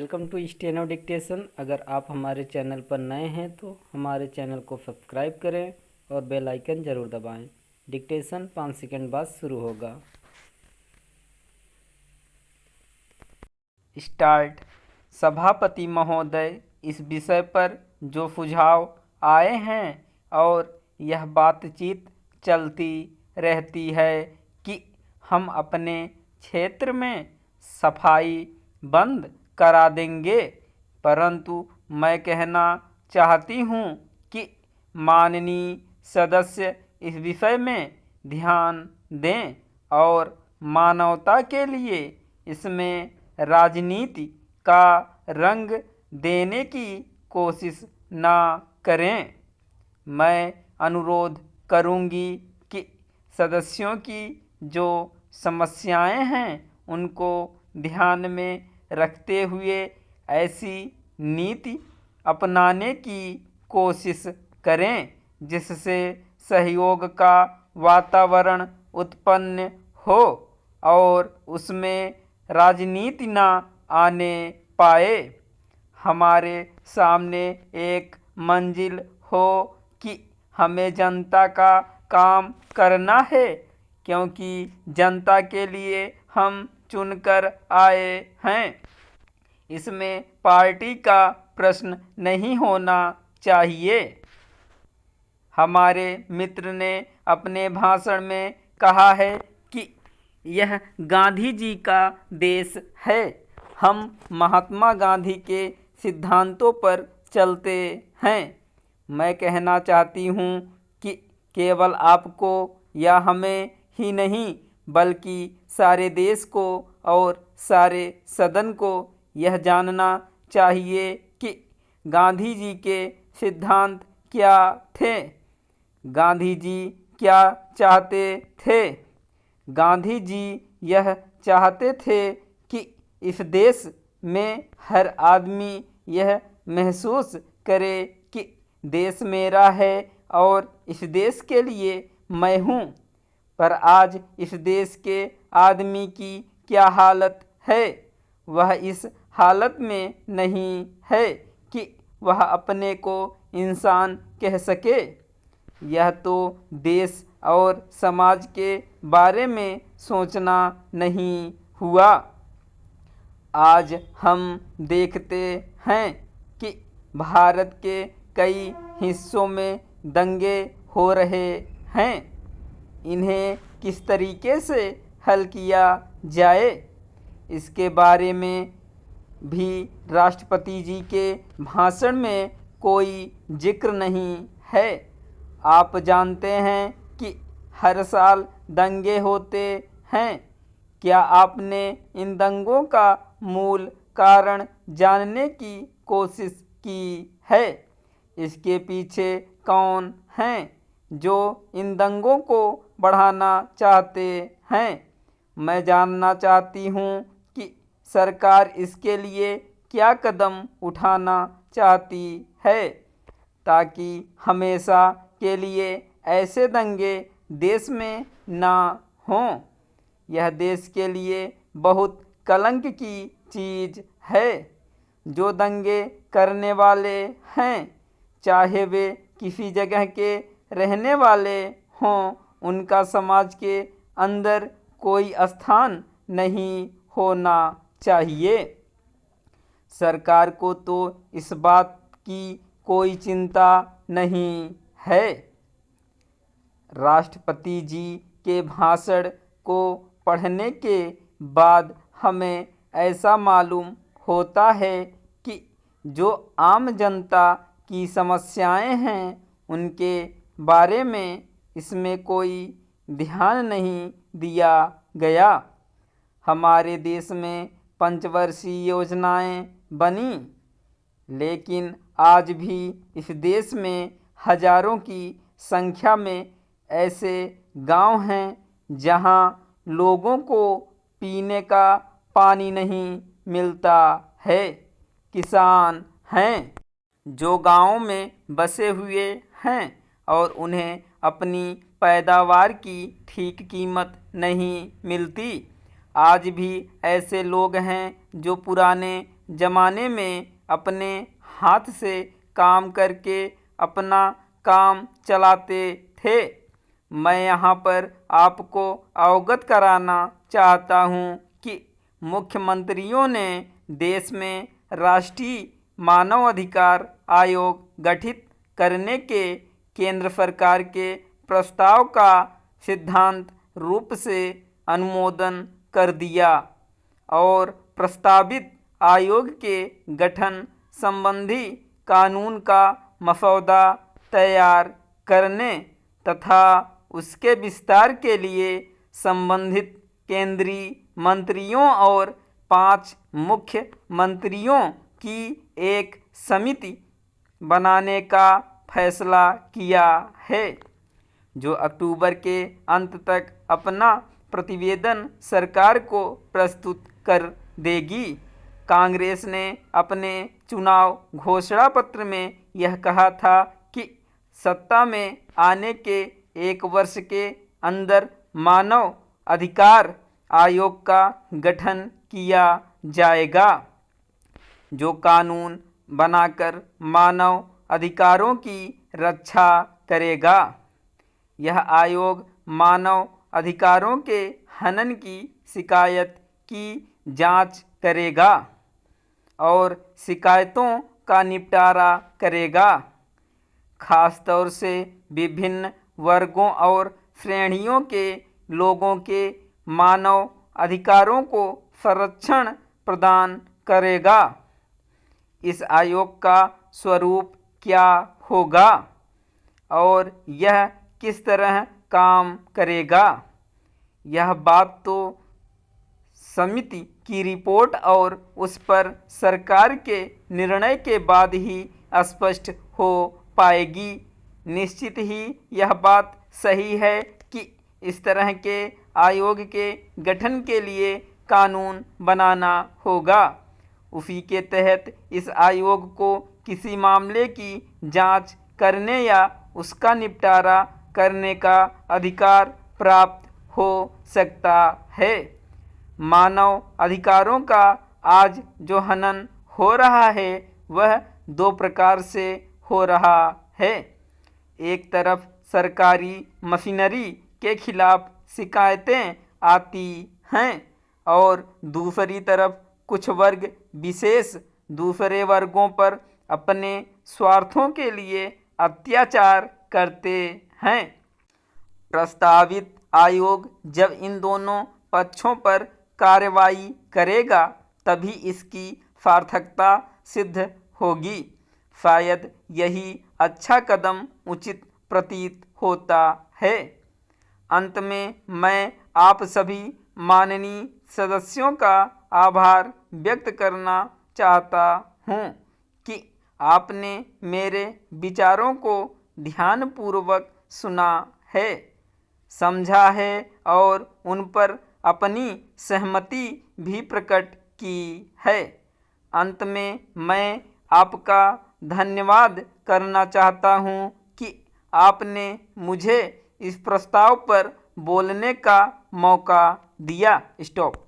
Welcome to steno dictation. अगर आप हमारे चैनल पर नए हैं तो हमारे चैनल को सब्सक्राइब करें और बेल आइकन ज़रूर दबाएं। डिक्टेशन 5 सेकंड बाद शुरू होगा। स्टार्ट। सभापति महोदय, इस विषय पर जो सुझाव आए हैं और यह बातचीत चलती रहती है कि हम अपने क्षेत्र में सफाई बंद करा देंगे, परंतु मैं कहना चाहती हूँ कि माननीय सदस्य इस विषय में ध्यान दें और मानवता के लिए इसमें राजनीति का रंग देने की कोशिश ना करें। मैं अनुरोध करूंगी कि सदस्यों की जो समस्याएं हैं उनको ध्यान में रखते हुए ऐसी नीति अपनाने की कोशिश करें जिससे सहयोग का वातावरण उत्पन्न हो और उसमें राजनीति ना आने पाए। हमारे सामने एक मंजिल हो कि हमें जनता का काम करना है, क्योंकि जनता के लिए हम चुनकर आए हैं। इसमें पार्टी का प्रश्न नहीं होना चाहिए। हमारे मित्र ने अपने भाषण में कहा है कि यह गांधी जी का देश है। हम महात्मा गांधी के सिद्धांतों पर चलते हैं। मैं कहना चाहती हूँ कि केवल आपको या हमें ही नहीं बल्कि सारे देश को और सारे सदन को यह जानना चाहिए कि गांधी जी के सिद्धांत क्या थे। गांधी जी क्या चाहते थे? गांधी जी यह चाहते थे कि इस देश में हर आदमी यह महसूस करे कि देश मेरा है और इस देश के लिए मैं हूँ। पर आज इस देश के आदमी की क्या हालत है? वह इस हालत में नहीं है कि वह अपने को इंसान कह सके। यह तो देश और समाज के बारे में सोचना नहीं हुआ। आज हम देखते हैं कि भारत के कई हिस्सों में दंगे हो रहे हैं। इन्हें किस तरीके से हल किया जाए, इसके बारे में भी राष्ट्रपति जी के भाषण में कोई जिक्र नहीं है। आप जानते हैं कि हर साल दंगे होते हैं। क्या आपने इन दंगों का मूल कारण जानने की कोशिश की है? इसके पीछे कौन हैं जो इन दंगों को बढ़ाना चाहते हैं? मैं जानना चाहती हूँ कि सरकार इसके लिए क्या कदम उठाना चाहती है ताकि हमेशा के लिए ऐसे दंगे देश में ना हों। यह देश के लिए बहुत कलंक की चीज़ है। जो दंगे करने वाले हैं, चाहे वे किसी जगह के रहने वाले हों, उनका समाज के अंदर कोई स्थान नहीं होना चाहिए। सरकार को तो इस बात की कोई चिंता नहीं है। राष्ट्रपति जी के भाषण को पढ़ने के बाद हमें ऐसा मालूम होता है कि जो आम जनता की समस्याएं हैं उनके बारे में इसमें कोई ध्यान नहीं दिया गया। हमारे देश में पंचवर्षीय योजनाएं बनी, लेकिन आज भी इस देश में हजारों की संख्या में ऐसे गांव हैं जहां लोगों को पीने का पानी नहीं मिलता है। किसान हैं जो गांवों में बसे हुए हैं और उन्हें अपनी पैदावार की ठीक कीमत नहीं मिलती। आज भी ऐसे लोग हैं जो पुराने ज़माने में अपने हाथ से काम करके अपना काम चलाते थे। मैं यहाँ पर आपको अवगत कराना चाहता हूँ कि मुख्यमंत्रियों ने देश में राष्ट्रीय मानव अधिकार आयोग गठित करने के केंद्र सरकार के प्रस्ताव का सिद्धांत रूप से अनुमोदन कर दिया और प्रस्तावित आयोग के गठन संबंधी कानून का मसौदा तैयार करने तथा उसके विस्तार के लिए संबंधित केंद्रीय मंत्रियों और 5 मुख्य मंत्रियों की एक समिति बनाने का फैसला किया है, जो अक्टूबर के अंत तक अपना प्रतिवेदन सरकार को प्रस्तुत कर देगी। कांग्रेस ने अपने चुनाव घोषणा पत्र में यह कहा था कि सत्ता में आने के 1 वर्ष के अंदर मानव अधिकार आयोग का गठन किया जाएगा, जो कानून बनाकर मानव अधिकारों की रक्षा करेगा। यह आयोग मानव अधिकारों के हनन की शिकायत की जांच करेगा और शिकायतों का निपटारा करेगा, खास तौर से विभिन्न वर्गों और श्रेणियों के लोगों के मानव अधिकारों को संरक्षण प्रदान करेगा। इस आयोग का स्वरूप क्या होगा और यह किस तरह काम करेगा, यह बात तो समिति की रिपोर्ट और उस पर सरकार के निर्णय के बाद ही स्पष्ट हो पाएगी। निश्चित ही यह बात सही है कि इस तरह के आयोग के गठन के लिए कानून बनाना होगा। उसी के तहत इस आयोग को किसी मामले की जांच करने या उसका निपटारा करने का अधिकार प्राप्त हो सकता है। मानव अधिकारों का आज जो हनन हो रहा है वह 2 प्रकार से हो रहा है। एक तरफ सरकारी मशीनरी के खिलाफ शिकायतें आती हैं और दूसरी तरफ कुछ वर्ग विशेष दूसरे वर्गों पर अपने स्वार्थों के लिए अत्याचार करते हैं। प्रस्तावित आयोग जब इन दोनों पक्षों पर कार्रवाई करेगा तभी इसकी सार्थकता सिद्ध होगी। शायद यही अच्छा कदम उचित प्रतीत होता है। अंत में मैं आप सभी माननीय सदस्यों का आभार व्यक्त करना चाहता हूँ कि आपने मेरे विचारों को ध्यानपूर्वक सुना है, समझा है और उन पर अपनी सहमति भी प्रकट की है। अंत में मैं आपका धन्यवाद करना चाहता हूँ कि आपने मुझे इस प्रस्ताव पर बोलने का मौका दिया। स्टॉप।